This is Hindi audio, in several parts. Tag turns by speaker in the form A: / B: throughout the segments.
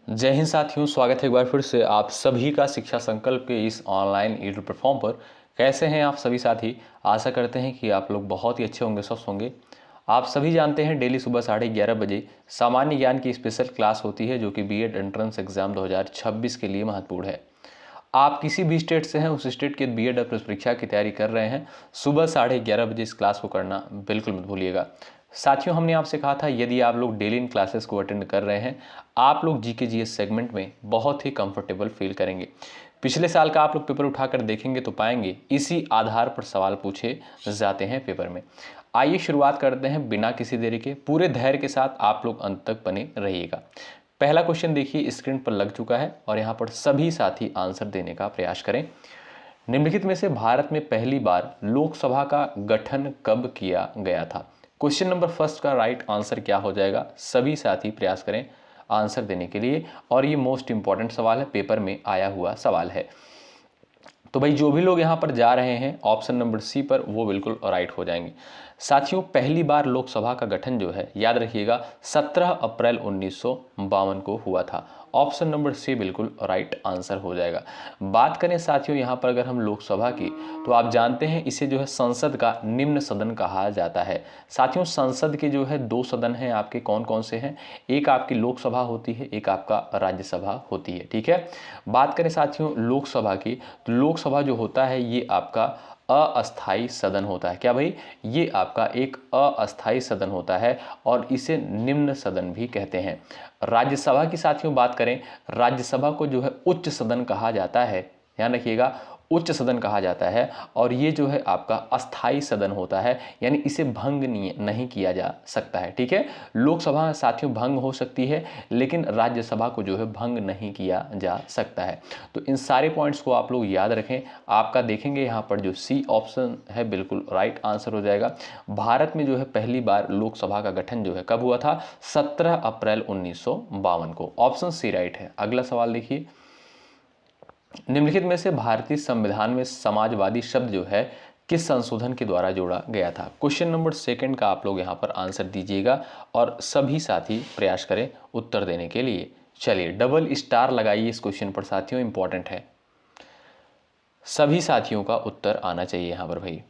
A: जय हिंद साथियों, स्वागत है एक बार फिर से आप सभी का शिक्षा संकल्प के इस ऑनलाइन यूट्यूब प्लेटफॉर्म पर। कैसे हैं आप सभी साथी? आशा करते हैं कि आप लोग बहुत ही अच्छे होंगे, स्वस्थ होंगे। आप सभी जानते हैं डेली सुबह 11:30 बजे सामान्य ज्ञान की स्पेशल क्लास होती है जो कि बीएड एंट्रेंस एग्जाम 2026 के लिए महत्वपूर्ण है। आप किसी भी स्टेट से हैं, उस स्टेट के बीएड परीक्षा की तैयारी कर रहे हैं, सुबह 11:30 बजे इस क्लास को करना बिल्कुल मत भूलिएगा। साथियों, हमने आपसे कहा था यदि आप लोग डेली इन क्लासेस को अटेंड कर रहे हैं, आप लोग जीके जीएस सेगमेंट में बहुत ही कंफर्टेबल फील करेंगे। पिछले साल का आप लोग पेपर उठाकर देखेंगे तो पाएंगे इसी आधार पर सवाल पूछे जाते हैं पेपर में। आइए शुरुआत करते हैं बिना किसी देरी के। पूरे धैर्य के साथ आप लोग अंत तक बने रहिएगा। पहला क्वेश्चन देखिए स्क्रीन पर लग चुका है और यहाँ पर सभी साथी आंसर देने का प्रयास करें। निम्नलिखित में से भारत में पहली बार लोकसभा का गठन कब किया गया था? क्वेश्चन नंबर फर्स्ट का राइट आंसर क्या हो जाएगा? सभी साथी प्रयास करें आंसर देने के लिए, और ये मोस्ट इंपॉर्टेंट सवाल है, पेपर में आया हुआ सवाल है। तो भाई जो भी लोग यहाँ पर जा रहे हैं ऑप्शन नंबर सी पर, वो बिल्कुल राइट हो जाएंगे। साथियों, पहली बार लोकसभा का गठन जो है, याद रखिएगा, 17 अप्रैल 1952 को हुआ था। ऑप्शन नंबर सी बिल्कुल राइट आंसर हो जाएगा। बात करें साथियों यहाँ पर अगर हम लोकसभा की, तो आप जानते हैं इसे जो है संसद का निम्न सदन कहा जाता है। साथियों, संसद के जो है दो सदन हैं आपके, कौन कौन से हैं? एक आपकी लोकसभा होती है, एक आपका राज्यसभा होती है। ठीक है, बात करें साथियों लोकसभा की, तो लोकसभा जो होता है ये आपका अस्थाई सदन होता है। क्या भाई? ये आपका एक अस्थाई सदन होता है और इसे निम्न सदन भी कहते हैं। राज्यसभा की साथियों बात करें, राज्यसभा को जो है उच्च सदन कहा जाता है। ध्यान रखिएगा, उच्च सदन कहा जाता है, और ये जो है आपका अस्थाई सदन होता है, यानी इसे भंग नहीं किया जा सकता है। ठीक है, लोकसभा साथियों भंग हो सकती है, लेकिन राज्यसभा को जो है भंग नहीं किया जा सकता है। तो इन सारे पॉइंट्स को आप लोग याद रखें। आपका देखेंगे यहाँ पर जो सी ऑप्शन है बिल्कुल राइट आंसर हो जाएगा। भारत में जो है पहली बार लोकसभा का गठन जो है कब हुआ था? 17 अप्रैल 1952 को। ऑप्शन सी राइट है। अगला सवाल देखिए, निम्नलिखित में से भारतीय संविधान में समाजवादी शब्द जो है किस संशोधन के द्वारा जोड़ा गया था? क्वेश्चन नंबर सेकंड का आप लोग यहाँ पर आंसर दीजिएगा और सभी साथी प्रयास करें उत्तर देने के लिए। चलिए डबल स्टार लगाइए इस क्वेश्चन पर साथियों, इंपॉर्टेंट है। सभी साथियों का उत्तर आना चाहिए यहाँ पर भाई।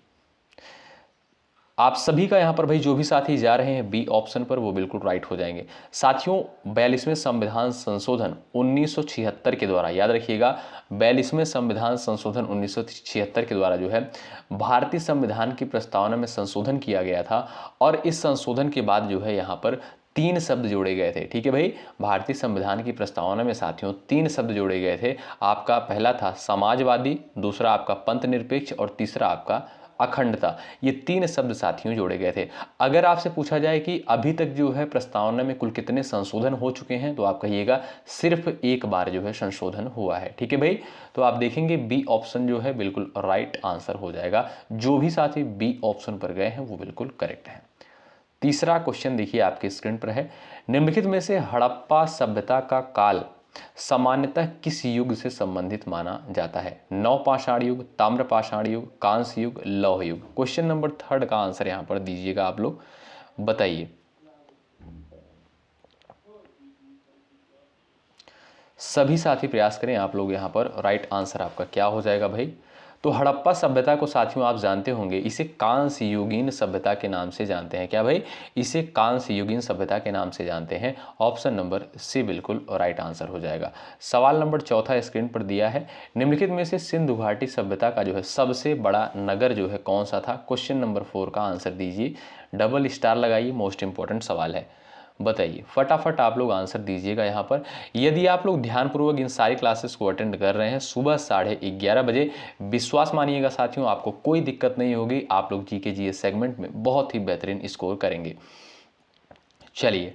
A: आप सभी का यहाँ पर भाई जो भी साथी जा रहे हैं बी ऑप्शन पर, वो बिल्कुल राइट हो जाएंगे। साथियों, 42वें संविधान संशोधन 1976 के द्वारा, याद रखिएगा, 42वें संविधान संशोधन 1976 के द्वारा जो है भारतीय संविधान की प्रस्तावना में संशोधन किया गया था। और इस संशोधन के बाद जो है यहाँ पर 3 शब्द जोड़े गए थे। ठीक है भाई, भारतीय संविधान की प्रस्तावना में साथियों 3 शब्द जोड़े गए थे। आपका पहला था समाजवादी, दूसरा आपका पंथ निरपेक्ष और तीसरा आपका अखंडता। ये 3 शब्द साथियों जोड़े गए थे। अगर आपसे पूछा जाए कि अभी तक जो है प्रस्तावना में कुल कितने संशोधन हो चुके हैं, तो आप कहिएगा सिर्फ एक बार जो है संशोधन हुआ है। ठीक है भाई, तो आप देखेंगे बी ऑप्शन जो है बिल्कुल राइट आंसर हो जाएगा। जो भी साथी बी ऑप्शन पर गए हैं वो बिल्कुल करेक्ट है। तीसरा क्वेश्चन देखिए आपके स्क्रीन पर है, निम्नलिखित में से हड़प्पा सभ्यता का काल सामान्यतः किस युग से संबंधित माना जाता है? नवपाषाण युग, ताम्रपाषाण युग, कांस्य युग, लौह युग। क्वेश्चन नंबर थर्ड का आंसर यहां पर दीजिएगा आप लोग, बताइए। सभी साथी प्रयास करें आप लोग यहाँ पर, राइट आंसर आपका क्या हो जाएगा भाई? तो हड़प्पा सभ्यता को साथियों आप जानते होंगे, इसे कांस्य युगीन सभ्यता के नाम से जानते हैं। क्या भाई? इसे कांस्य युगीन सभ्यता के नाम से जानते हैं। ऑप्शन नंबर सी बिल्कुल राइट आंसर हो जाएगा। सवाल नंबर चौथा स्क्रीन पर दिया है, निम्नलिखित में से सिंधु घाटी सभ्यता का जो है सबसे बड़ा नगर जो है कौन सा था? क्वेश्चन नंबर 4 का आंसर दीजिए, डबल स्टार लगाइए, मोस्ट इंपॉर्टेंट सवाल है, बताइए फटाफट आप लोग आंसर दीजिएगा यहाँ पर। यदि आप लोग ध्यानपूर्वक इन सारी क्लासेस को अटेंड कर रहे हैं सुबह 11:30 बजे, विश्वास मानिएगा साथियों आपको कोई दिक्कत नहीं होगी, आप लोग जीके जीएस सेगमेंट में बहुत ही बेहतरीन स्कोर करेंगे। चलिए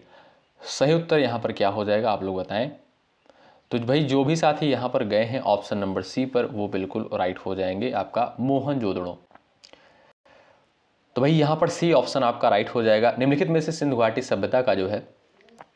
A: सही उत्तर यहाँ पर क्या हो जाएगा आप लोग बताएं। तो भाई जो भी साथी यहाँ पर गए हैं ऑप्शन नंबर सी पर, वो बिल्कुल राइट हो जाएंगे, आपका मोहनजोदड़ो। तो भाई यहाँ पर सी ऑप्शन आपका राइट हो जाएगा। निम्नलिखित में से सिंधु घाटी सभ्यता का जो है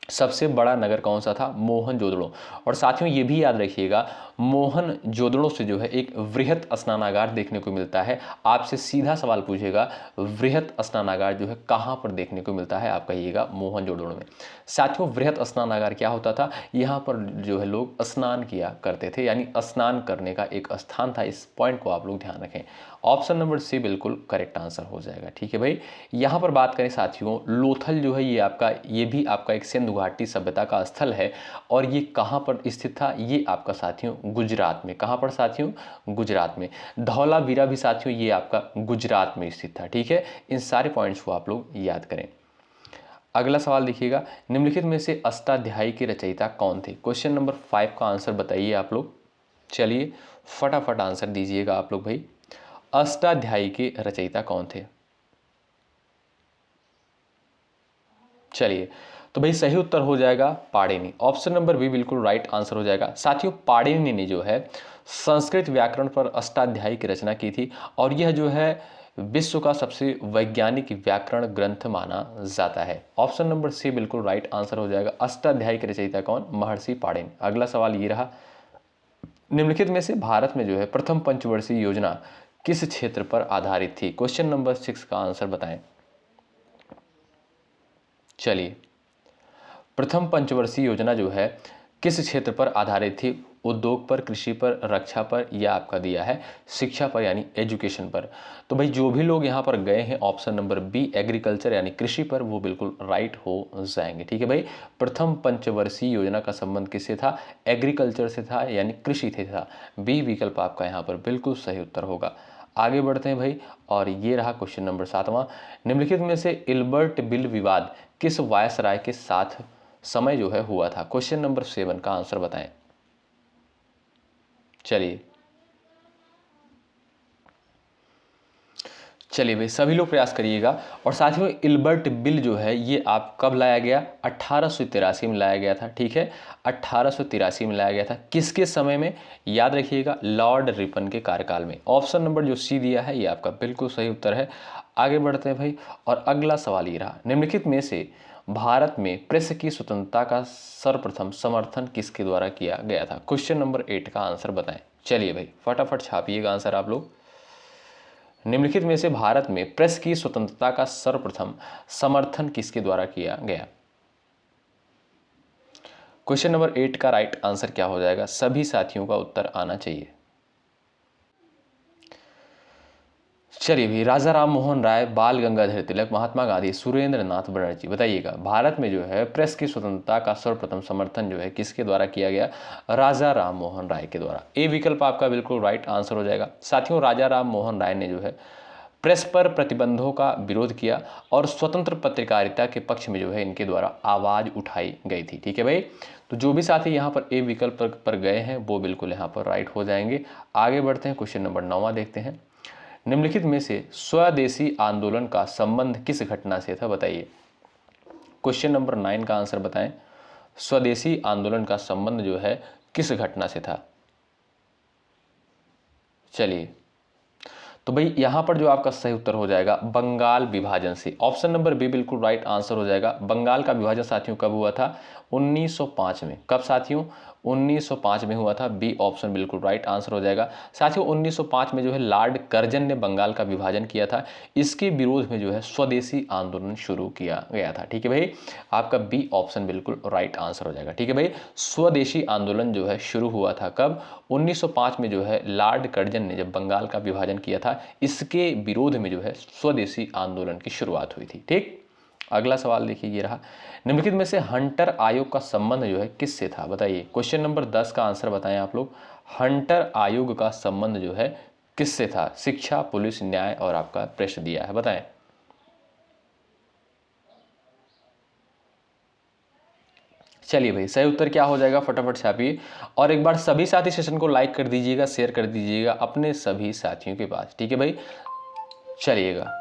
A: सबसे बड़ा नगर कौन सा था? मोहनजोदड़ो। और साथियों ये भी याद रखिएगा, मोहनजोदड़ो से जो है एक वृहत स्नानागार देखने को मिलता है। आपसे सीधा सवाल पूछेगा, वृहत स्नानागार जो है कहाँ पर देखने को मिलता है? आप कहिएगा मोहनजोदड़ो में। साथियों वृहत स्नानागार क्या होता था? यहाँ पर जो है लोग स्नान किया करते थे, यानी स्नान करने का एक स्थान था। इस पॉइंट को आप लोग ध्यान रखें। ऑप्शन नंबर सी बिल्कुल करेक्ट आंसर हो जाएगा। ठीक है भाई। यहाँ पर बात करें साथियों, लोथल जो है ये भी आपका एक सिंधु घाटी सभ्यता का स्थल है। और ये कहाँ पर स्थित था? ये आपका साथियों गुजरात में। कहाँ पर साथियों? गुजरात में। धौलावीरा भी साथियों ये आपका गुजरात में स्थित था। ठीक है, इन सारे पॉइंट्स को आप लोग याद करें। अगला सवाल देखिएगा, निम्नलिखित में से अष्टाध्यायी के रचयिता कौन थे? क्वेश्चन नंबर 5 का आंसर बताइए आप लोग। चलिए फटाफट आंसर दीजिएगा आप लोग भाई। अष्टाध्यायी के रचयिता कौन थे? चलिए, तो भाई सही उत्तर हो जाएगा पाणिनि। ऑप्शन नंबर बी बिल्कुल राइट आंसर हो जाएगा। साथियों पाणिनि ने जो है संस्कृत व्याकरण पर अष्टाध्यायी की रचना की थी, और यह जो है विश्व का सबसे वैज्ञानिक व्याकरण ग्रंथ माना जाता है। ऑप्शन नंबर सी बिल्कुल राइट आंसर हो जाएगा। अष्टाध्यायी के रचयिता कौन? महर्षि पाणिनि। अगला सवाल ये रहा, निम्नलिखित में से भारत में जो है प्रथम पंचवर्षीय योजना किस क्षेत्र पर आधारित थी? क्वेश्चन नंबर 6 का आंसर बताएं। चलिए, प्रथम पंचवर्षीय योजना जो है किस क्षेत्र पर आधारित थी? उद्योग पर, कृषि पर, रक्षा पर, या आपका दिया है शिक्षा पर यानी एजुकेशन पर। तो भाई जो भी लोग यहाँ पर गए हैं ऑप्शन नंबर बी एग्रीकल्चर यानी कृषि पर, वो बिल्कुल राइट हो जाएंगे। ठीक है भाई, प्रथम पंचवर्षीय योजना का संबंध किससे था? एग्रीकल्चर से था, यानी कृषि से था। बी विकल्प आपका यहाँ पर बिल्कुल सही उत्तर होगा। आगे बढ़ते हैं भाई, और ये रहा क्वेश्चन नंबर 7वां, निम्नलिखित में से इल्बर्ट बिल विवाद किस वायसराय के साथ समय जो है हुआ था? क्वेश्चन नंबर 7 का आंसर बताएं। चलिए भाई सभी लोग प्रयास करिएगा। और साथियों इल्बर्ट बिल जो है ये आप कब लाया गया? 1883 में लाया गया था। ठीक है, 1883 में लाया गया था। किसके समय में? याद रखिएगा, लॉर्ड रिपन के कार्यकाल में। ऑप्शन नंबर जो सी दिया है ये आपका बिल्कुल सही उत्तर है। आगे बढ़ते हैं भाई, और अगला सवाल ये रहा, निम्नलिखित में से भारत में प्रेस की स्वतंत्रता का सर्वप्रथम समर्थन किसके द्वारा किया गया था? क्वेश्चन नंबर 8 का आंसर बताएं। चलिए भाई फटाफट छापिएगा आंसर आप लोग। निम्नलिखित में से भारत में प्रेस की स्वतंत्रता का सर्वप्रथम समर्थन किसके द्वारा किया गया? क्वेश्चन नंबर 8 का राइट आंसर क्या हो जाएगा? सभी साथियों का उत्तर आना चाहिए। चलिए भी, राजा राम मोहन राय, बाल गंगाधर तिलक, महात्मा गांधी, सुरेंद्र नाथ बनर्जी। बताइएगा भारत में जो है प्रेस की स्वतंत्रता का सर्वप्रथम समर्थन जो है किसके द्वारा किया गया? राजा राम मोहन राय के द्वारा। ए विकल्प आपका बिल्कुल राइट आंसर हो जाएगा। साथियों राजा राम मोहन राय ने जो है प्रेस पर प्रतिबंधों का विरोध किया, और स्वतंत्र पत्रकारिता के पक्ष में जो है इनके द्वारा आवाज उठाई गई थी। ठीक है भाई, तो जो भी साथी यहाँ पर ए विकल्प पर गए हैं वो बिल्कुल यहाँ पर राइट हो जाएंगे। आगे बढ़ते हैं, क्वेश्चन नंबर 9वां देखते हैं, निम्नलिखित में से स्वदेशी आंदोलन का संबंध किस घटना से था? बताइए। क्वेश्चन नंबर 9 का आंसर बताएं। स्वदेशी आंदोलन का संबंध जो है किस घटना से था? चलिए, तो भाई यहां पर जो आपका सही उत्तर हो जाएगा बंगाल विभाजन से। ऑप्शन नंबर बी बिल्कुल राइट आंसर हो जाएगा। बंगाल का विभाजन साथियों कब हुआ था? 1905 में। कब साथियों? 1905 में हुआ था। बी ऑप्शन बिल्कुल राइट आंसर हो जाएगा। साथियों 1905 में जो है लॉर्ड कर्जन ने बंगाल का विभाजन किया था। इसके विरोध में जो है स्वदेशी आंदोलन शुरू किया गया था। ठीक है भाई, आपका बी ऑप्शन बिल्कुल राइट आंसर हो जाएगा। ठीक है भाई, स्वदेशी आंदोलन जो है शुरू हुआ था कब? 1905 में जो है लॉर्ड कर्जन ने जब बंगाल का विभाजन किया था, इसके विरोध में जो है स्वदेशी आंदोलन की शुरुआत हुई थी। ठीक, अगला सवाल देखिए ये रहा, निम्नलिखित में से हंटर आयोग का संबंध जो है किससे था? बताइए। क्वेश्चन नंबर 10 का आंसर बताएं आप लोग। हंटर आयोग का संबंध जो है किससे था? शिक्षा, पुलिस, न्याय और आपका प्रश्न दिया है, बताएं। चलिए भाई सही उत्तर क्या हो जाएगा? फटाफट छापिए, और एक बार सभी साथी सेशन को लाइक कर दीजिएगा, शेयर कर दीजिएगा अपने सभी साथियों के पास। ठीक है भाई, चलिएगा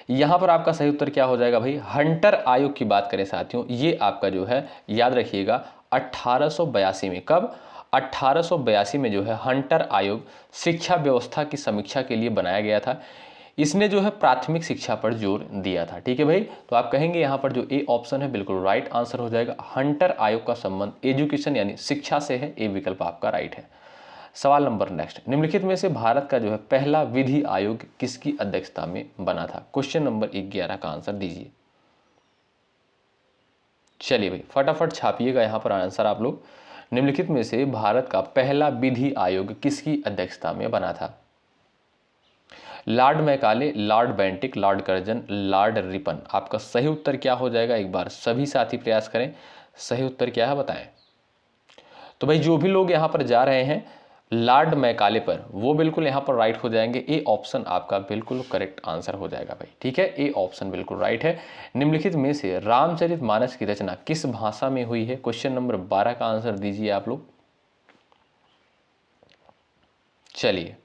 A: यहां पर आपका सही उत्तर क्या हो जाएगा भाई? हंटर आयोग की बात करें साथियों, ये आपका जो है याद रखिएगा 1882 में। कब? 1882 में जो है हंटर आयोग शिक्षा व्यवस्था की समीक्षा के लिए बनाया गया था। इसने जो है प्राथमिक शिक्षा पर जोर दिया था। ठीक है भाई, तो आप कहेंगे यहाँ पर जो ए ऑप्शन है बिल्कुल राइट आंसर हो जाएगा। हंटर आयोग का संबंध एजुकेशन यानी शिक्षा से है, ए विकल्प आपका राइट है। सवाल नंबर नेक्स्ट, निम्नलिखित में से भारत का जो है पहला विधि आयोग किसकी अध्यक्षता में बना था? क्वेश्चन नंबर 11 का आंसर दीजिए। चलिए भाई फटाफट छापिएगा यहाँ पर आंसर आप लोग। निम्नलिखित में से भारत का पहला विधि आयोग किसकी अध्यक्षता में बना था? Lord Macaulay, Lord Bentinck, Lord Curzon, Lord Ripon. आपका सही उत्तर क्या हो जाएगा? एक बार सभी साथी प्रयास करें, सही उत्तर क्या है बताएं। तो भाई जो भी लोग यहाँ पर जा रहे हैं लॉर्ड मैकाले पर, वो बिल्कुल यहाँ पर राइट हो जाएंगे। ए ऑप्शन आपका बिल्कुल करेक्ट आंसर हो जाएगा भाई। ठीक है, ए ऑप्शन बिल्कुल राइट है। निम्नलिखित में से रामचरितमानस की रचना किस भाषा में हुई है? क्वेश्चन नंबर 12 का आंसर दीजिए आप लोग। चलिए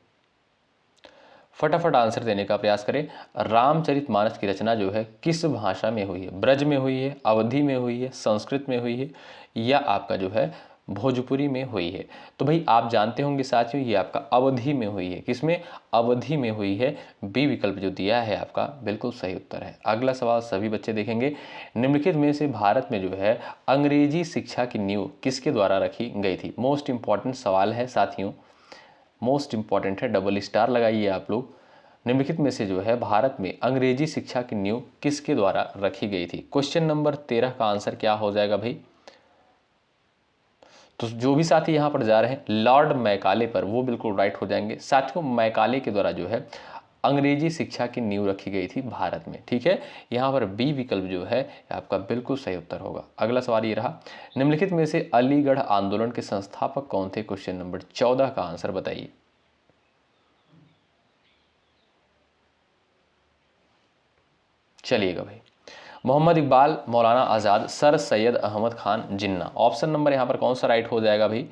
A: फटाफट आंसर देने का प्रयास करें। रामचरितमानस की रचना जो है किस भाषा में हुई है? ब्रज में हुई है, अवधी में हुई है, संस्कृत में हुई है, या आपका जो है भोजपुरी में हुई है? तो भाई आप जानते होंगे साथियों, ये आपका अवधी में हुई है। किसमें? अवधी में हुई है। बी विकल्प जो दिया है आपका बिल्कुल सही उत्तर है। अगला सवाल सभी बच्चे देखेंगे। निम्नलिखित में से भारत में जो है अंग्रेजी शिक्षा की नींव किसके द्वारा रखी गई थी? मोस्ट इंपॉर्टेंट सवाल है साथियों, मोस्ट इंपॉर्टेंट है, डबल स्टार लगाइए आप लोग। निम्नलिखित में से जो है भारत में अंग्रेजी शिक्षा की नींव किसके द्वारा रखी गई थी? क्वेश्चन नंबर 13 का आंसर क्या हो जाएगा भाई? तो जो भी साथी यहाँ पर जा रहे हैं लॉर्ड मैकाले पर, वो बिल्कुल राइट हो जाएंगे। साथियों मैकाले के द्वारा जो है अंग्रेजी शिक्षा की नींव रखी गई थी भारत में। ठीक है, यहाँ पर बी विकल्प जो है आपका बिल्कुल सही उत्तर होगा। अगला सवाल ये रहा, निम्नलिखित में से अलीगढ़ आंदोलन के संस्थापक कौन थे? क्वेश्चन नंबर 14 का आंसर बताइए। चलिएगा भाई, मोहम्मद इकबाल, मौलाना आज़ाद, सर सैयद अहमद खान जिन्ना। ऑप्शन नंबर यहाँ पर कौन सा राइट हो जाएगा भाई?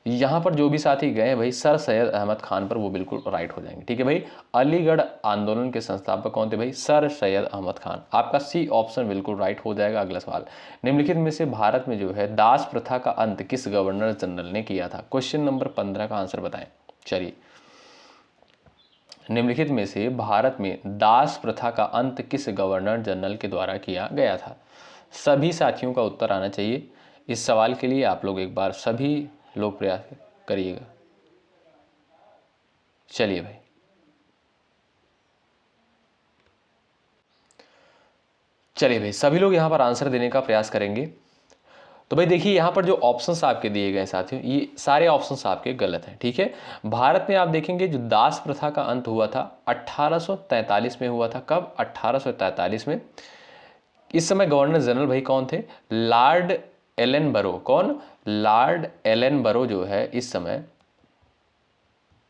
A: यहाँ पर जो भी साथी गए भाई सर सैयद अहमद खान पर, वो बिल्कुल राइट हो जाएंगे। ठीक है भाई, अलीगढ़ आंदोलन के संस्थापक कौन थे भाई? सर सैयद अहमद खान। आपका सी ऑप्शन बिल्कुल राइट हो जाएगा। अगला सवाल, निम्नलिखित में से भारत में जो है दास प्रथा का अंत किस गवर्नर जनरल ने किया था? क्वेश्चन नंबर 15 का आंसर बताएं। चलिए, निम्नलिखित में से भारत में दास प्रथा का अंत किस गवर्नर जनरल के द्वारा किया गया था? सभी साथियों का उत्तर आना चाहिए। इस सवाल के लिए आप लोग एक बार सभी लोग प्रयास करिएगा। चलिए भाई, चलिए भाई सभी लोग यहाँ पर आंसर देने का प्रयास करेंगे। तो भाई देखिए यहाँ पर जो ऑप्शंस आपके दिए गए साथियों, ये सारे ऑप्शंस आपके गलत हैं। ठीक है, भारत में आप देखेंगे जो दास प्रथा का अंत हुआ था 1843 में हुआ था। कब? 1843 में। इस समय गवर्नर जनरल भाई कौन थे? लॉर्ड एलन बरो। कौन? लॉर्ड एलन बरो जो है इस समय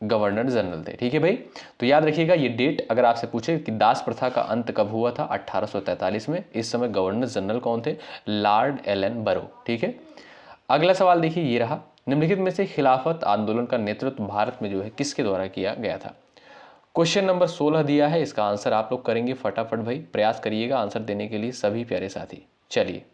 A: गवर्नर जनरल थे। ठीक है भाई, तो याद रखिएगा ये डेट। अगर आपसे पूछे कि दास प्रथा का अंत कब हुआ था? 1843 में। इस समय गवर्नर जनरल कौन थे? लॉर्ड एलन बरो। ठीक है, अगला सवाल देखिए ये रहा, निम्नलिखित में से खिलाफत आंदोलन का नेतृत्व भारत में जो है किसके द्वारा किया गया था? क्वेश्चन नंबर 16 दिया है, इसका आंसर आप लोग करेंगे फटाफट भाई, प्रयास करिएगा आंसर देने के लिए सभी प्यारे साथी। चलिए,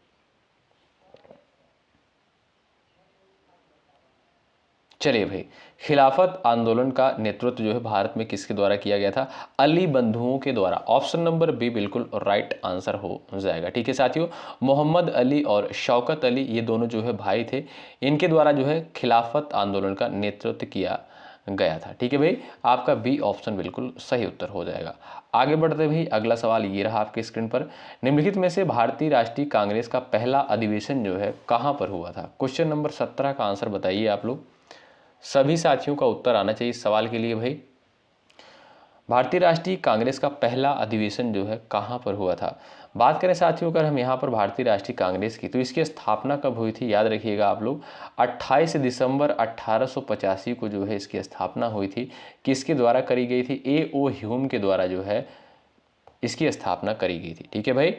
A: चलिए भाई, खिलाफत आंदोलन का नेतृत्व जो है भारत में किसके द्वारा किया गया था? अली बंधुओं के द्वारा। ऑप्शन नंबर बी बिल्कुल राइट आंसर हो जाएगा। ठीक है साथियों, मोहम्मद अली और शौकत अली ये दोनों जो है भाई थे, इनके द्वारा जो है खिलाफत आंदोलन का नेतृत्व किया गया था। ठीक है भाई, आपका बी ऑप्शन बिल्कुल सही उत्तर हो जाएगा। आगे बढ़ते भाई, अगला सवाल ये रहा आपके स्क्रीन पर, निम्नलिखित में से भारतीय राष्ट्रीय कांग्रेस का पहला अधिवेशन जो है कहाँ पर हुआ था? क्वेश्चन नंबर 17 का आंसर बताइए आप लोग। सभी साथियों का उत्तर आना चाहिए इस सवाल के लिए भाई। भारतीय राष्ट्रीय कांग्रेस का पहला अधिवेशन जो है कहाँ पर हुआ था? बात करें साथियों अगर हम यहाँ पर भारतीय राष्ट्रीय कांग्रेस की, तो इसकी स्थापना कब हुई थी? याद रखिएगा आप लोग, 28 दिसंबर 1885 को जो है इसकी स्थापना हुई थी। किसके द्वारा करी गई थी? ए.ओ. ह्यूम के द्वारा जो है इसकी स्थापना करी गई थी। ठीक है भाई,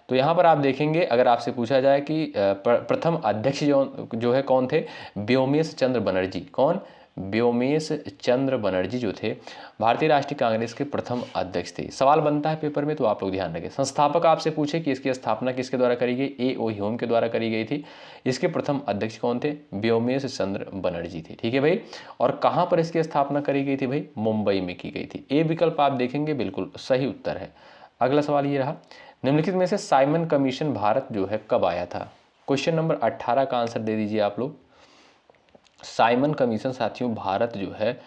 A: तो यहाँ पर आप देखेंगे अगर आपसे पूछा जाए कि प्रथम अध्यक्ष जो है कौन थे? व्योमेश चंद्र बनर्जी। कौन? व्योमेश चंद्र बनर्जी जो थे भारतीय राष्ट्रीय कांग्रेस के प्रथम अध्यक्ष थे। सवाल बनता है पेपर में तो आप लोग ध्यान रखें। संस्थापक आपसे पूछे कि इसकी स्थापना किसके द्वारा करी गई, A.O. ह्यूम के द्वारा करी गई थी। इसके प्रथम अध्यक्ष कौन थे, व्योमेश चंद्र बनर्जी थे। ठीक है भाई, और कहाँ पर इसकी स्थापना करी गई थी भाई, मुंबई में की गई थी। ए विकल्प आप देखेंगे बिल्कुल सही उत्तर है। अगला सवाल ये रहा, निम्नलिखित में से साइमन कमीशन भारत जो है कब आया था। क्वेश्चन नंबर 18 का आंसर दे दीजिए आप लोग। साइमन कमीशन साथियों भारत जो है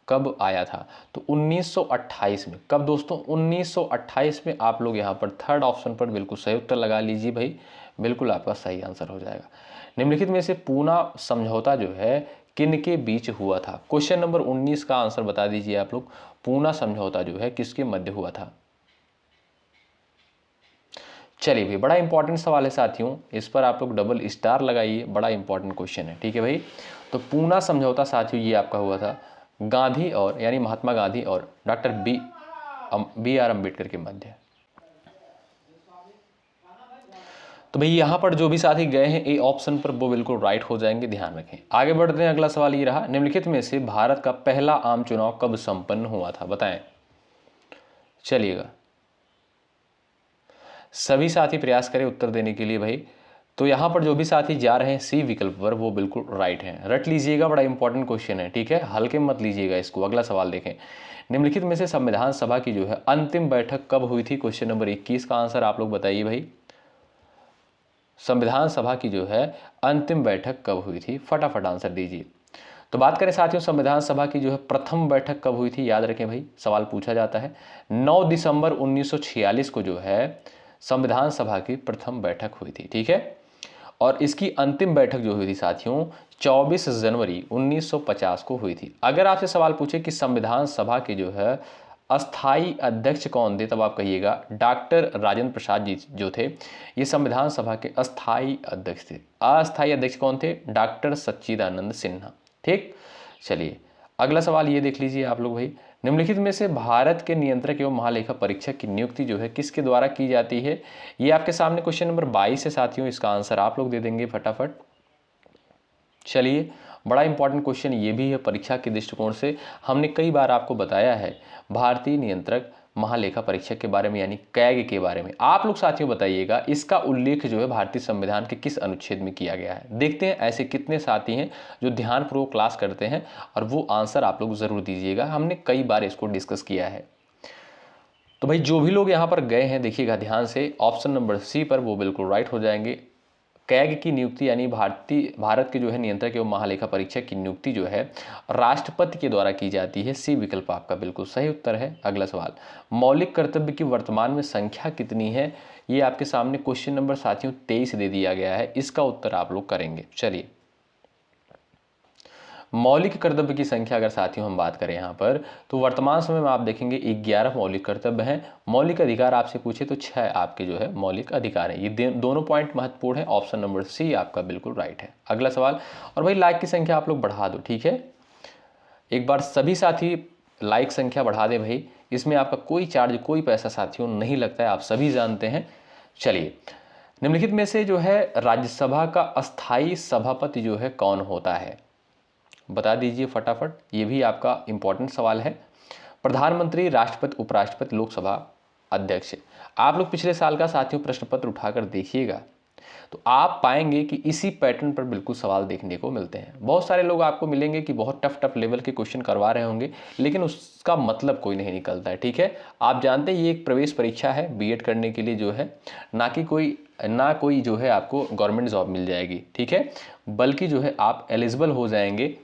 A: कब आया था, तो 1928 में। कब दोस्तों, 1928 में। आप लोग यहाँ पर थर्ड ऑप्शन पर बिल्कुल सही उत्तर लगा लीजिए भाई, बिल्कुल आपका सही आंसर हो जाएगा। निम्नलिखित में से पूना समझौता जो है किन के बीच हुआ था। क्वेश्चन नंबर 19 का आंसर बता दीजिए आप लोग। पूना समझौता जो है किसके मध्य हुआ था। चलिए भाई, बड़ा इंपॉर्टेंट सवाल है साथियों, इस पर आप लोग डबल स्टार लगाइए, बड़ा इंपॉर्टेंट क्वेश्चन है। ठीक है भाई, तो पूना समझौता साथियों ये आपका हुआ था गांधी और यानी महात्मा गांधी और डॉक्टर B.R. अम्बेडकर के मध्य। तो भाई यहाँ पर जो भी साथी गए हैं ए ऑप्शन पर वो बिल्कुल राइट हो जाएंगे, ध्यान रखें। आगे बढ़ते हैं, अगला सवाल ये रहा, निम्नलिखित में से भारत का पहला आम चुनाव कब संपन्न हुआ था, बताएं। चलिएगा, सभी साथी प्रयास करें उत्तर देने के लिए भाई। तो यहाँ पर जो भी साथी जा रहे हैं सी विकल्प पर वो बिल्कुल राइट है, रट लीजिएगा, बड़ा इंपॉर्टेंट क्वेश्चन है। ठीक है, हल्के मत लीजिएगा इसको। अगला सवाल देखें, निम्नलिखित में से संविधान सभा की जो है अंतिम बैठक कब हुई थी। क्वेश्चन नंबर 21 का आंसर आप लोग बताइए भाई। संविधान सभा की जो है अंतिम बैठक कब हुई थी, फटाफट आंसर दीजिए। तो बात करें साथियों संविधान सभा की जो है प्रथम बैठक कब हुई थी, याद रखें भाई, सवाल पूछा जाता है। 9 दिसंबर 1946 को जो है संविधान सभा की प्रथम बैठक हुई थी। ठीक है, और इसकी अंतिम बैठक जो हुई थी साथियों 24 जनवरी 1950 को हुई थी। अगर आपसे सवाल पूछे कि संविधान सभा के जो है अस्थाई अध्यक्ष कौन थे, तब आप कहिएगा डॉक्टर राजेंद्र प्रसाद जी जो थे, ये संविधान सभा के अस्थाई अध्यक्ष थे। अस्थाई अध्यक्ष कौन थे, डॉक्टर सच्चिदानंद सिन्हा। ठीक, चलिए अगला सवाल ये देख लीजिए आप लोग भाई, निम्नलिखित में से भारत के नियंत्रक एवं महालेखा परीक्षक की नियुक्ति जो है किसके द्वारा की जाती है। ये आपके सामने क्वेश्चन नंबर 22 है साथियों, इसका आंसर आप लोग दे देंगे फटाफट। चलिए, बड़ा इंपॉर्टेंट क्वेश्चन ये भी है परीक्षा के दृष्टिकोण से। हमने कई बार आपको बताया है भारतीय नियंत्रक महालेखा परीक्षक के बारे में, यानी कैग के बारे में। आप लोग साथियों बताइएगा इसका उल्लेख जो है भारतीय संविधान के किस अनुच्छेद में किया गया है। देखते हैं ऐसे कितने साथी हैं जो ध्यानपूर्वक क्लास करते हैं, और वो आंसर आप लोग जरूर दीजिएगा, हमने कई बार इसको डिस्कस किया है। तो भाई जो भी लोग यहाँ पर गए हैं देखिएगा ध्यान से, ऑप्शन नंबर सी पर वो बिल्कुल राइट हो जाएंगे। कैग की नियुक्ति यानी भारत के जो है नियंत्रक एवं महालेखा परीक्षक की नियुक्ति जो है राष्ट्रपति के द्वारा की जाती है। सी विकल्प आपका बिल्कुल सही उत्तर है। अगला सवाल, मौलिक कर्तव्य की वर्तमान में संख्या कितनी है। ये आपके सामने क्वेश्चन नंबर साथियों 23 दे दिया गया है, इसका उत्तर आप लोग करेंगे। चलिए, मौलिक कर्तव्य की संख्या अगर साथियों हम बात करें यहाँ पर, तो वर्तमान समय में आप देखेंगे 11 मौलिक कर्तव्य हैं। मौलिक अधिकार आपसे पूछे तो 6 आपके जो है मौलिक अधिकार हैं। ये दोनों पॉइंट महत्वपूर्ण है, ऑप्शन नंबर सी आपका बिल्कुल राइट है। अगला सवाल, और भाई लाइक की संख्या आप लोग बढ़ा दो। ठीक है, एक बार सभी साथी लाइक संख्या बढ़ा दे भाई, इसमें आपका कोई चार्ज कोई पैसा साथियों नहीं लगता है, आप सभी जानते हैं। चलिए, निम्नलिखित में से जो है राज्यसभा का अस्थाई सभापति जो है कौन होता है, बता दीजिए फटाफट। ये भी आपका इंपॉर्टेंट सवाल है। प्रधानमंत्री, राष्ट्रपति, उपराष्ट्रपति, लोकसभा अध्यक्ष। आप लोग पिछले साल का साथियों प्रश्न पत्र उठाकर देखिएगा तो आप पाएंगे कि इसी पैटर्न पर बिल्कुल सवाल देखने को मिलते हैं। बहुत सारे लोग आपको मिलेंगे कि बहुत टफ लेवल के क्वेश्चन करवा रहे होंगे, लेकिन उसका मतलब कोई नहीं निकलता है। ठीक है, आप जानते हैं ये एक प्रवेश परीक्षा है बीएड करने के लिए जो है, ना कोई जो है आपको गवर्नमेंट जॉब मिल जाएगी। ठीक है, बल्कि जो है आप एलिजिबल हो जाएंगे।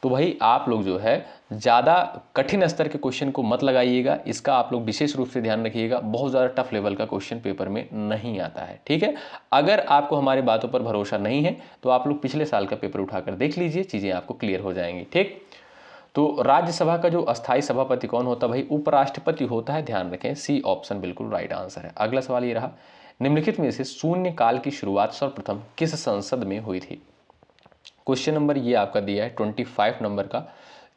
A: तो भाई आप लोग जो है ज़्यादा कठिन स्तर के क्वेश्चन को मत लगाइएगा, इसका आप लोग विशेष रूप से ध्यान रखिएगा। बहुत ज़्यादा टफ लेवल का क्वेश्चन पेपर में नहीं आता है। ठीक है, अगर आपको हमारी बातों पर भरोसा नहीं है तो आप लोग पिछले साल का पेपर उठाकर देख लीजिए, चीज़ें आपको क्लियर हो जाएंगी। ठीक, तो राज्यसभा का जो अस्थाई सभापति कौन होता है भाई, उपराष्ट्रपति होता है, ध्यान रखें। सी ऑप्शन बिल्कुल राइट आंसर है। अगला सवाल ये रहा, निम्नलिखित में से शून्य काल की शुरुआत सर्वप्रथम किस संसद में हुई थी। क्वेश्चन नंबर ये आपका दिया है 25 नंबर का,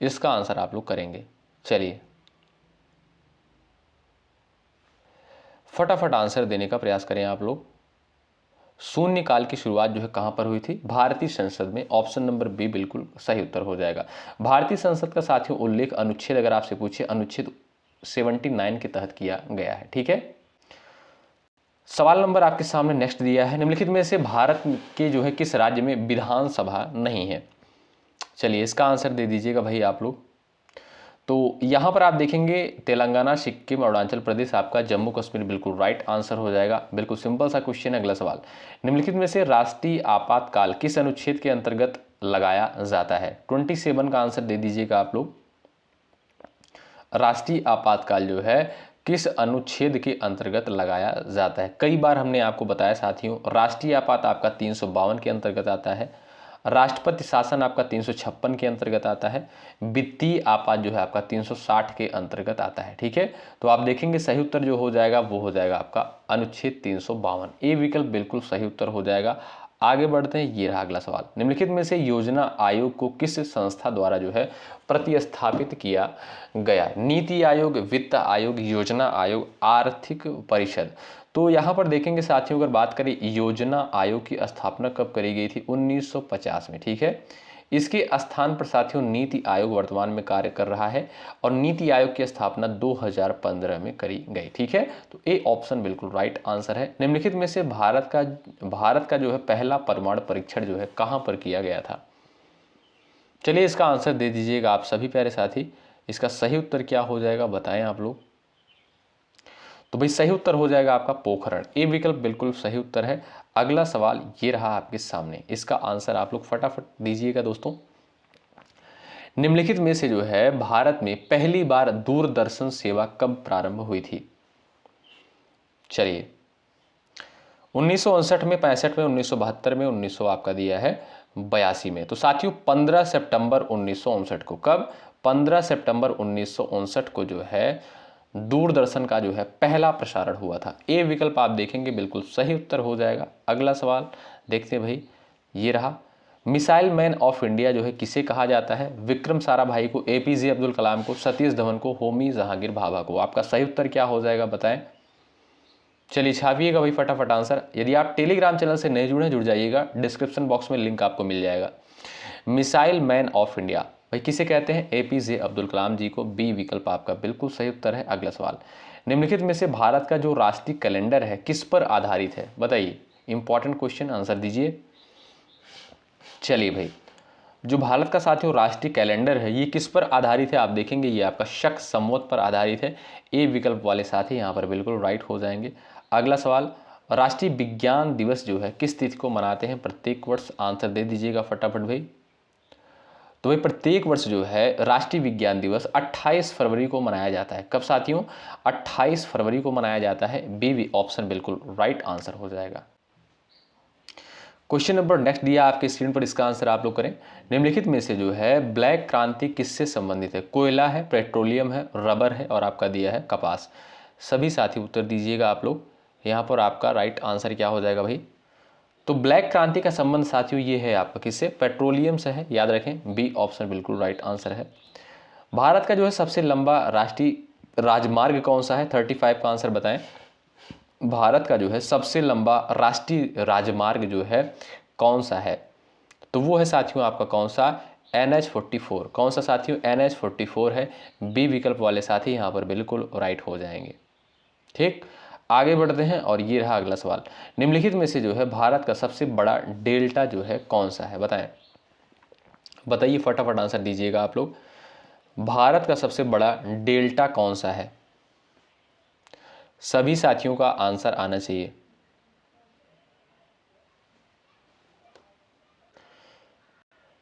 A: इसका आंसर आप लोग करेंगे। चलिए फटाफट आंसर देने का प्रयास करें आप लोग। शून्य काल की शुरुआत जो है कहाँ पर हुई थी? भारतीय संसद में। ऑप्शन नंबर बी बिल्कुल सही उत्तर हो जाएगा। भारतीय संसद का साथियों उल्लेख अनुच्छेद अगर आपसे पूछे अनुच्छेद 79 के तहत किया गया है। ठीक है, सवाल नंबर आपके सामने नेक्स्ट दिया है, निम्नलिखित में से भारत के जो है किस राज्य में विधानसभा नहीं है? चलिए इसका आंसर दे दीजिएगा भाई आप लोग। तो यहाँ पर आप देखेंगे तेलंगाना, सिक्किम, अरुणाचल प्रदेश, आपका जम्मू कश्मीर बिल्कुल राइट आंसर हो जाएगा। बिल्कुल सिंपल सा क्वेश्चन है। अगला सवाल, निम्नलिखित में से राष्ट्रीय आपातकाल किस अनुच्छेद के अंतर्गत लगाया जाता है? 27 का आंसर दे दीजिएगा आप लोग। राष्ट्रीय आपातकाल जो है किस अनुच्छेद के अंतर्गत लगाया जाता है? कई बार हमने आपको बताया साथियों, राष्ट्रीय आपात आपका 352 के अंतर्गत आता है, राष्ट्रपति शासन आपका 356 के अंतर्गत आता है, वित्तीय आपात जो है आपका 360 के अंतर्गत आता है। ठीक है, तो आप देखेंगे सही उत्तर जो हो जाएगा वो हो जाएगा आपका अनुच्छेद 352। ए विकल्प बिल्कुल सही उत्तर हो जाएगा। आगे बढ़ते हैं, ये रहा अगला सवाल, निम्नलिखित में से योजना आयोग को किस संस्था द्वारा जो है प्रतिस्थापित किया गया? नीति आयोग, वित्त आयोग, योजना आयोग, आर्थिक परिषद। तो यहाँ पर देखेंगे साथियों, अगर बात करें योजना आयोग की स्थापना कब करी गई थी? 1950 में। ठीक है, इसके स्थान पर साथियों नीति आयोग वर्तमान में कार्य कर रहा है और नीति आयोग की स्थापना 2015 में करी गई। ठीक है, तो ए ऑप्शन बिल्कुल राइट आंसर है। निम्नलिखित में से भारत का जो है पहला परमाणु परीक्षण जो है कहां पर किया गया था? चलिए इसका आंसर दे दीजिएगा आप सभी प्यारे साथी। इसका सही उत्तर क्या हो जाएगा बताएं आप लोग। तो भाई सही उत्तर हो जाएगा आपका पोखरण। ए विकल्प बिल्कुल सही उत्तर है। अगला सवाल ये रहा आपके सामने, इसका आंसर आप लोग फटाफट दीजिएगा दोस्तों। निम्नलिखित में से जो है भारत में पहली बार दूरदर्शन सेवा कब प्रारंभ हुई थी? चलिए 1959 में, 65 में, 1972 में, 1900 आपका दिया है 82 में। तो साथियों 15 सितंबर 1959 को, कब? 15 सितंबर 1959 को जो है दूरदर्शन का जो है पहला प्रसारण हुआ था। ए विकल्प आप देखेंगे बिल्कुल सही उत्तर हो जाएगा। अगला सवाल देखते हैं भाई, ये रहा, मिसाइल मैन ऑफ इंडिया जो है किसे कहा जाता है? विक्रम साराभाई को, एपीजे अब्दुल कलाम को, सतीश धवन को, होमी जहांगीर भाभा को। आपका सही उत्तर क्या हो जाएगा बताएं। चलिए छापिएगा भाई फटाफट आंसर। यदि आप टेलीग्राम चैनल से नहीं जुड़े जुड़ जाइएगा, डिस्क्रिप्शन बॉक्स में लिंक आपको मिल जाएगा। मिसाइल मैन ऑफ इंडिया भाई किसे कहते हैं? एपीजे अब्दुल कलाम जी को। बी विकल्प आपका बिल्कुल सही उत्तर है। अगला सवाल, निम्नलिखित में से भारत का जो राष्ट्रीय कैलेंडर है किस पर आधारित है? बताइए, इंपॉर्टेंट क्वेश्चन, आंसर दीजिए। चलिए भाई, जो भारत का साथियों राष्ट्रीय कैलेंडर है ये किस पर आधारित है? आप देखेंगे ये आपका शक संवत पर आधारित है। ए विकल्प वाले साथी यहाँ पर बिल्कुल राइट हो जाएंगे। अगला सवाल, राष्ट्रीय विज्ञान दिवस जो है किस तिथि को मनाते हैं प्रत्येक वर्ष? आंसर दे दीजिएगा फटाफट भाई। तो भाई प्रत्येक वर्ष जो है राष्ट्रीय विज्ञान दिवस 28 फरवरी को मनाया जाता है। कब साथियों? 28 फरवरी को मनाया जाता है। बी ऑप्शन बिल्कुल राइट आंसर हो जाएगा। क्वेश्चन नंबर नेक्स्ट दिया आपके स्क्रीन पर, इसका आंसर आप लोग करें। निम्नलिखित में से जो है ब्लैक क्रांति किससे संबंधित है? कोयला है, पेट्रोलियम है, रबर है और आपका दिया है कपास। सभी साथी उत्तर दीजिएगा आप लोग। यहाँ पर आपका राइट आंसर क्या हो जाएगा भाई? तो ब्लैक क्रांति का संबंध साथियों ये है आपका किससे? पेट्रोलियम से है, याद रखें। बी ऑप्शन बिल्कुल राइट आंसर है। भारत का जो है सबसे लंबा राष्ट्रीय राजमार्ग कौन सा है? 35 का आंसर बताएं। भारत का जो है सबसे लंबा राष्ट्रीय राजमार्ग जो है कौन सा है? तो वो है साथियों आपका कौन सा? NH-44। कौन सा साथियों? NH-44 है। बी विकल्प वाले साथी यहाँ पर बिल्कुल राइट हो जाएंगे। ठीक, आगे बढ़ते हैं और ये रहा अगला सवाल, निम्नलिखित में से जो है भारत का सबसे बड़ा डेल्टा जो है कौन सा है? बताएं, बताइए फटाफट आंसर दीजिएगा आप लोग। भारत का सबसे बड़ा डेल्टा कौन सा है? सभी साथियों का आंसर आना चाहिए।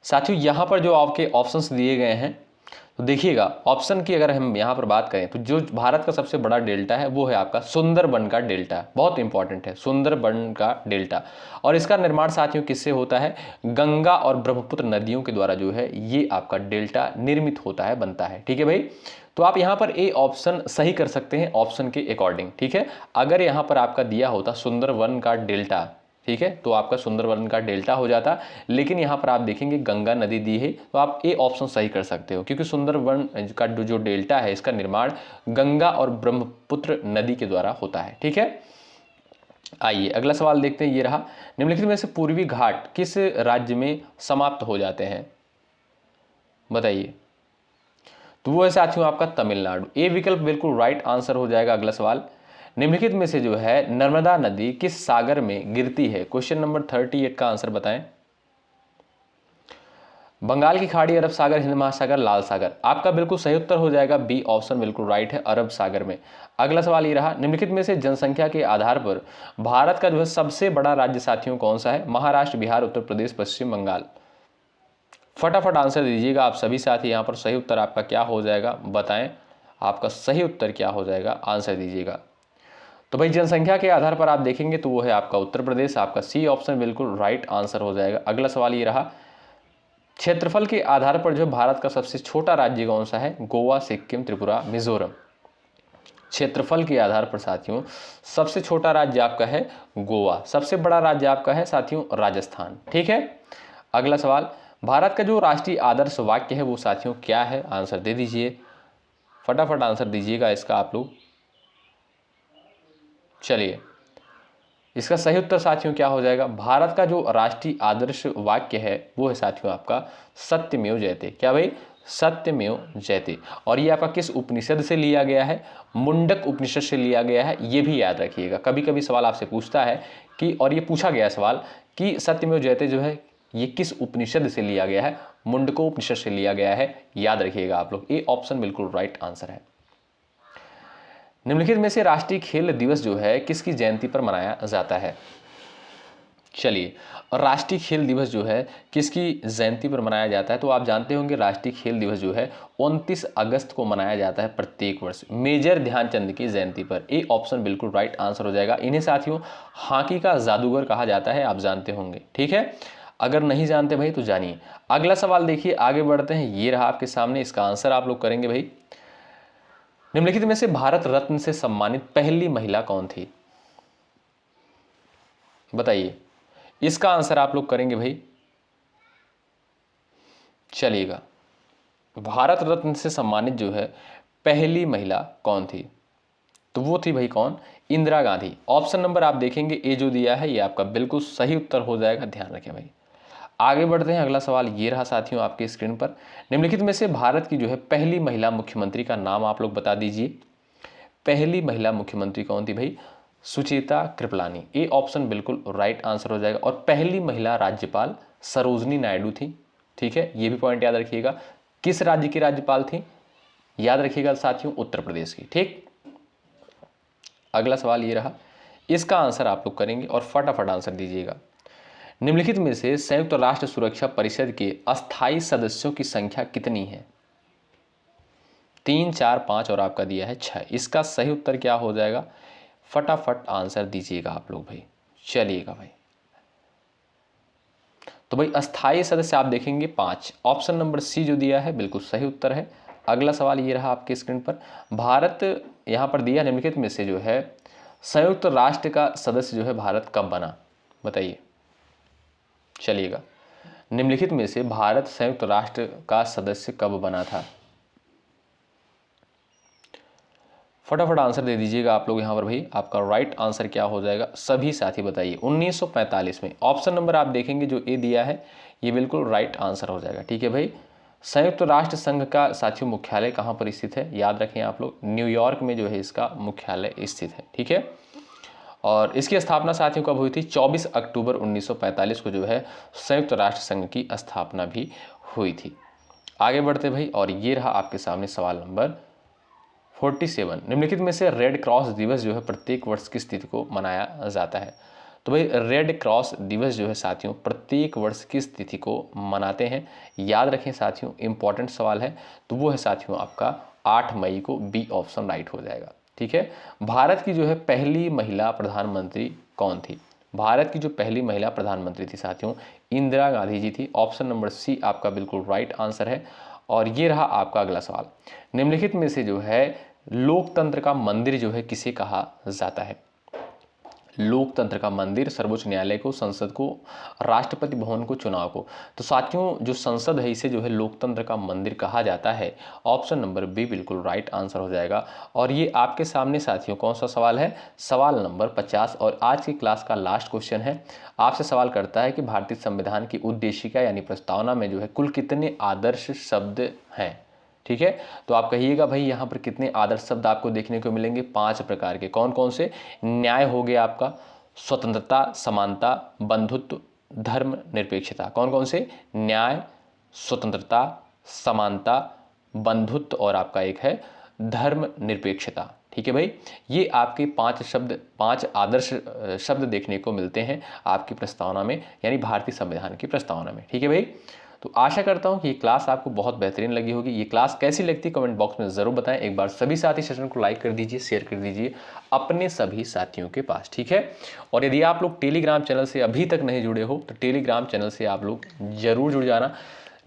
A: साथियों यहां पर जो आपके ऑप्शंस दिए गए हैं तो देखिएगा, ऑप्शन की अगर हम यहां पर बात करें तो जो भारत का सबसे बड़ा डेल्टा है वो है आपका सुंदरबन का डेल्टा। बहुत इंपॉर्टेंट है सुंदरबन का डेल्टा। और इसका निर्माण साथियों किससे होता है? गंगा और ब्रह्मपुत्र नदियों के द्वारा जो है ये आपका डेल्टा निर्मित होता है, बनता है। ठीक है भाई, तो आप यहां पर ए ऑप्शन सही कर सकते हैं ऑप्शन के अकॉर्डिंग। ठीक है, अगर यहां पर आपका दिया होता सुंदरवन का डेल्टा, ठीक है, तो आपका सुंदरवन का डेल्टा हो जाता। लेकिन यहाँ पर आप देखेंगे गंगा नदी दी है, तो आप ए ऑप्शन सही कर सकते हो, क्योंकि सुंदरवन का जो डेल्टा है इसका निर्माण गंगा और ब्रह्मपुत्र नदी के द्वारा होता है। ठीक है, आइए अगला सवाल देखते हैं, ये रहा। निम्नलिखित में से पूर्वी घाट किस राज्य में समाप्त हो जाते हैं, बताइए। तो वो है साथियों आपका तमिलनाडु। ए विकल्प बिल्कुल राइट आंसर हो जाएगा। अगला सवाल, निम्नलिखित में से जो है नर्मदा नदी किस सागर में गिरती है, क्वेश्चन नंबर 38 का आंसर बताएं। बंगाल की खाड़ी, अरब सागर, हिंद महासागर, लाल सागर। आपका बिल्कुल सही उत्तर हो जाएगा बी ऑप्शन बिल्कुल राइट है, अरब सागर में। अगला सवाल ये रहा, निम्नलिखित में से जनसंख्या के आधार पर भारत का जो है सबसे बड़ा राज्य साथियों कौन सा है, महाराष्ट्र, बिहार, उत्तर प्रदेश, पश्चिम बंगाल। फटाफट आंसर दीजिएगा आप सभी साथी। यहाँ पर सही उत्तर आपका क्या हो जाएगा बताएं, आपका सही उत्तर क्या हो जाएगा, आंसर दीजिएगा। तो भाई जनसंख्या के आधार पर आप देखेंगे तो वो है आपका उत्तर प्रदेश, आपका सी ऑप्शन बिल्कुल राइट आंसर हो जाएगा। अगला सवाल ये रहा, क्षेत्रफल के आधार पर जो भारत का सबसे छोटा राज्य कौन सा है, गोवा, सिक्किम, त्रिपुरा, मिजोरम। क्षेत्रफल के आधार पर साथियों सबसे छोटा राज्य आपका है गोवा, सबसे बड़ा राज्य आपका है साथियों राजस्थान। ठीक है। अगला सवाल, भारत का जो राष्ट्रीय आदर्श वाक्य है वो साथियों क्या है, आंसर दे दीजिए। फटाफट आंसर दीजिएगा इसका आप लोग। चलिए इसका सही उत्तर साथियों क्या हो जाएगा, भारत का जो राष्ट्रीय आदर्श वाक्य है वो है साथियों आपका सत्यमेव जयते। क्या भाई, सत्यमेव जयते। और ये आपका किस उपनिषद से लिया गया है, मुंडक उपनिषद से लिया गया है, ये भी याद रखिएगा। कभी कभी सवाल आपसे पूछता है कि, और ये पूछा गया सवाल कि सत्यमेव जयते जो है ये किस उपनिषद से लिया गया है, मुंडको उपनिषद से लिया गया है, याद रखिएगा आप लोग। ए ऑप्शन बिल्कुल राइट आंसर है। निम्नलिखित में से राष्ट्रीय खेल दिवस जो है किसकी जयंती पर मनाया जाता है। चलिए, और राष्ट्रीय खेल दिवस जो है किसकी जयंती पर मनाया जाता है, तो आप जानते होंगे राष्ट्रीय खेल दिवस जो है 29 अगस्त को मनाया जाता है प्रत्येक वर्ष, मेजर ध्यानचंद की जयंती पर। ए ऑप्शन बिल्कुल राइट आंसर हो जाएगा। इन्हें साथियों हॉकी का जादूगर कहा जाता है, आप जानते होंगे। ठीक है, अगर नहीं जानते भाई तो जानिए। अगला सवाल देखिए, आगे बढ़ते हैं, ये रहा आपके सामने, इसका आंसर आप लोग करेंगे भाई। निम्नलिखित में से भारत रत्न से सम्मानित पहली महिला कौन थी, बताइए। इसका आंसर आप लोग करेंगे भाई। चलिएगा, भारत रत्न से सम्मानित जो है पहली महिला कौन थी, तो वो थी भाई कौन, इंदिरा गांधी। ऑप्शन नंबर आप देखेंगे ए जो दिया है ये आपका बिल्कुल सही उत्तर हो जाएगा, ध्यान रखें भाई। आगे बढ़ते हैं, अगला सवाल ये रहा साथियों आपके स्क्रीन पर, निम्नलिखित में से भारत की जो है पहली महिला मुख्यमंत्री का नाम आप लोग बता दीजिए। पहली महिला मुख्यमंत्री कौन थी भाई, सुचेता कृपलानी। ए ऑप्शन बिल्कुल राइट आंसर हो जाएगा। और पहली महिला राज्यपाल सरोजनी नायडू थी। ठीक है, ये भी पॉइंट याद रखिएगा। किस राज्य की राज्यपाल थी, याद रखिएगा साथियों, उत्तर प्रदेश की। ठीक, अगला सवाल ये रहा, इसका आंसर आप लोग करेंगे और फटाफट आंसर दीजिएगा। निम्नलिखित में से संयुक्त राष्ट्र सुरक्षा परिषद के अस्थायी सदस्यों की संख्या कितनी है, 3, 4, 5 और आपका दिया है 6। इसका सही उत्तर क्या हो जाएगा, फटाफट आंसर दीजिएगा आप लोग भाई। चलिएगा भाई, तो भाई अस्थायी सदस्य आप देखेंगे 5, ऑप्शन नंबर सी जो दिया है बिल्कुल सही उत्तर है। अगला सवाल ये रहा आपके स्क्रीन पर, भारत यहाँ पर दिया, निम्नलिखित में से जो है संयुक्त राष्ट्र का सदस्य जो है भारत कब बना, बताइए। चलिएगा, निम्नलिखित में से भारत संयुक्त राष्ट्र का सदस्य कब बना था, फटाफट आंसर दे दीजिएगा आप लोग यहाँ पर भाई। आपका राइट आंसर क्या हो जाएगा, सभी साथी बताइए, 1945 में। ऑप्शन नंबर आप देखेंगे जो ए दिया है ये बिल्कुल राइट आंसर हो जाएगा। ठीक है भाई, संयुक्त राष्ट्र संघ का साथियों मुख्यालय कहाँ पर स्थित है, याद रखें आप लोग, न्यूयॉर्क में जो है इसका मुख्यालय स्थित है। ठीक है, और इसकी स्थापना साथियों कब हुई थी, 24 अक्टूबर 1945 को जो है संयुक्त राष्ट्र संघ की स्थापना भी हुई थी। आगे बढ़ते भाई, और ये रहा आपके सामने सवाल नंबर 47, निम्नलिखित में से रेड क्रॉस दिवस जो है प्रत्येक वर्ष किस तिथि को मनाया जाता है। तो भाई रेड क्रॉस दिवस जो है साथियों प्रत्येक वर्ष किस तिथि को मनाते हैं, याद रखें साथियों, इंपॉर्टेंट सवाल है। तो वो है साथियों आपका 8 मई को, बी ऑप्शन राइट हो जाएगा। ठीक है, भारत की जो है पहली महिला प्रधानमंत्री कौन थी, भारत की जो पहली महिला प्रधानमंत्री थी साथियों इंदिरा गांधी जी थी। ऑप्शन नंबर सी आपका बिल्कुल राइट आंसर है। और ये रहा आपका अगला सवाल, निम्नलिखित में से जो है लोकतंत्र का मंदिर जो है किसे कहा जाता है, लोकतंत्र का मंदिर, सर्वोच्च न्यायालय को, संसद को, राष्ट्रपति भवन को, चुनाव को। तो साथियों जो संसद है इसे जो है लोकतंत्र का मंदिर कहा जाता है। ऑप्शन नंबर बी बिल्कुल राइट आंसर हो जाएगा। और ये आपके सामने साथियों कौन सा सवाल है, सवाल नंबर 50। और आज की क्लास का लास्ट क्वेश्चन है, आपसे सवाल करता है कि भारतीय संविधान की उद्देशिका यानी प्रस्तावना में जो है कुल कितने आदर्श शब्द हैं। ठीक है, तो आप कहिएगा भाई यहाँ पर कितने आदर्श शब्द आपको देखने को मिलेंगे। 5 प्रकार के, कौन कौन से, न्याय हो गया आपका, स्वतंत्रता, समानता, बंधुत्व, धर्म निरपेक्षता। कौन कौन से, न्याय, स्वतंत्रता, समानता, बंधुत्व और आपका एक है धर्म निरपेक्षता। ठीक है भाई, ये आपके 5 शब्द, 5 आदर्श शब्द देखने को मिलते हैं आपकी प्रस्तावना में, यानी भारतीय संविधान की प्रस्तावना में। ठीक है भाई, तो आशा करता हूं कि ये क्लास आपको बहुत बेहतरीन लगी होगी। ये क्लास कैसी लगती है कमेंट बॉक्स में ज़रूर बताएं। एक बार सभी साथी सेशन को लाइक कर दीजिए, शेयर कर दीजिए अपने सभी साथियों के पास। ठीक है, और यदि आप लोग टेलीग्राम चैनल से अभी तक नहीं जुड़े हो तो टेलीग्राम चैनल से आप लोग जरूर जुड़ जाना।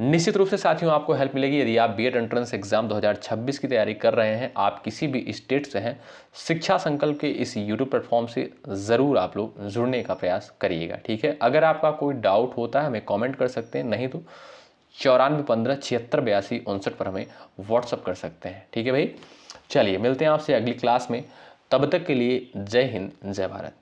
A: निश्चित रूप से साथियों आपको हेल्प मिलेगी। यदि आप बीएड एंट्रेंस एग्जाम 2026 की तैयारी कर रहे हैं, आप किसी भी स्टेट से हैं, शिक्षा संकल्प के इस यूट्यूब प्लेटफॉर्म से ज़रूर आप लोग जुड़ने का प्रयास करिएगा। ठीक है, अगर आपका कोई डाउट होता है हमें कमेंट कर सकते हैं, नहीं तो 9415768259 पर हमें व्हाट्सअप कर सकते हैं। ठीक है भाई, चलिए मिलते हैं आपसे अगली क्लास में। तब तक के लिए जय हिंद, जय भारत।